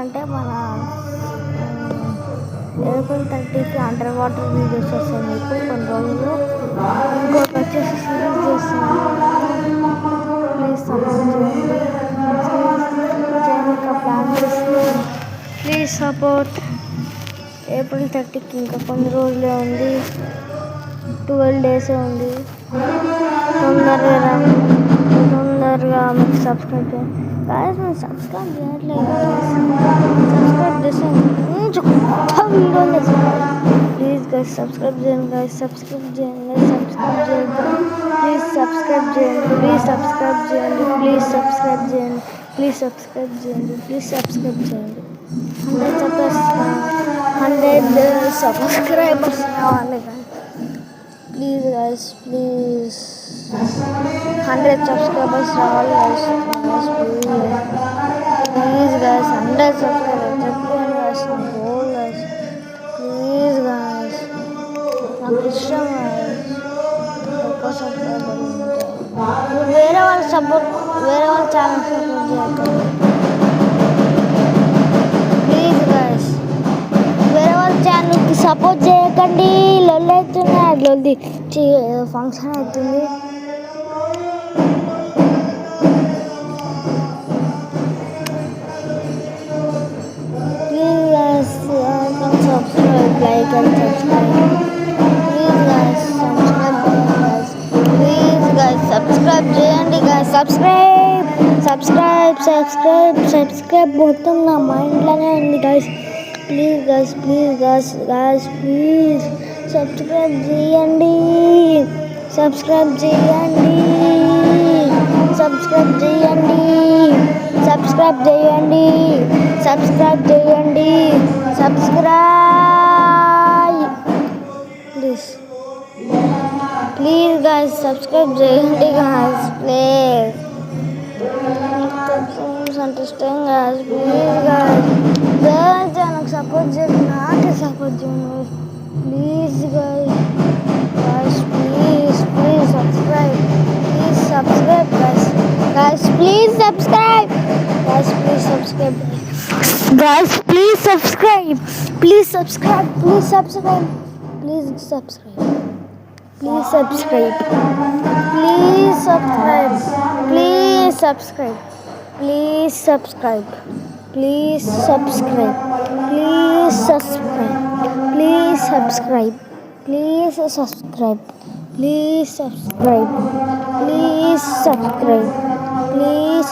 అంటే మన April 30కి under water videos వస్తాయి మీకు కొన్ని రోజులు. ఇంకొకటి వచ్చేసి సిరీస్ చేస్తున్నాను, ప్లీజ్ సపోర్ట్ చేయండి. ఇంకా ప్లాన్ చేస్తున్నాను, ప్లీజ్ సపోర్ట్. ఏప్రిల్ 30కి ఇంకా కొన్ని రోజులే ఉంది, 12 days ఉంది. తొందరగా మీకు సబ్స్క్రైబ్ చేయండి. మీరు సబ్స్క్రైబ్ చేయట్లేదు, సబ్స్క్రైబ్ చేస్తే కొత్త వీడియోలు చేస్తాను. ప్లీజ్ గైస్ సబ్స్క్రైబ్ చేయండి, ప్లీజ్ సబ్స్క్రైబ్ చేయండి, ప్లీజ్ సబ్స్క్రైబ్ చేయండి, ప్లీజ్ సబ్స్క్రైబ్ చేయండి, ప్లీజ్ సబ్స్క్రైబ్ చేయండి, ప్లీజ్ సబ్స్క్రైబ్ చేయండి, ప్లీజ్ సబ్స్క్రైబ్ చేయండి. 100 సబ్స్క్రైబర్స్ కావాలి ప్లీజ్ గైస్, ప్లీజ్ 100 సబ్స్క్రైబర్స్ రావాలి గైస్, ప్లీజ్ గైస్ 100 సబ్స్క్రైబర్స్ చెప్పండి గైస్, నా గోల్ గైస్. ప్లీజ్ గైస్ నాకు ఇష్టం గైస్ ఎక్కువ సబ్స్క్రైబర్ ఉంటాయి. వేరే వాళ్ళ ఛానల్ సపోర్ట్ చేయకండి ప్లీజ్ గైస్, వేరే వాళ్ళ ఛానల్కి సపోర్ట్ చేయకండి. లొల్లి అవుతుంది, లొల్లి ఫంక్షన్ అవుతుంది. Please guys subscribe, like and subscribe. Please guys subscribe చేయండి గైస్, ప్లీజ్ గైస్ సబ్స్క్రైబ్ చేయండి గైస్. సబ్స్క్రైబ్ మొత్తం నా మైండ్లోనే ఉంది guys. Please guys, please subscribe చేయండి, సబ్స్క్రైబ్ చేయండి, సబ్స్క్రైబ్ చేయండి, సబ్స్క్రైబ్ చేయండి, సబ్స్క్రైబ్ చేయండి, ప్లీజ్ గైస్ సబ్స్క్రైబ్ చేయండి guys, please interesting guys, please guys. నాకు సపోర్ట్ చేయండి, నాకే సపోర్ట్ చేయండి please guys. Please subscribe, please subscribe guys, please subscribe guys, please subscribe, please subscribe, please subscribe, please subscribe, please subscribe, please subscribe, please subscribe, please subscribe, please subscribe, please subscribe, please subscribe, please subscribe, please subscribe, please subscribe, please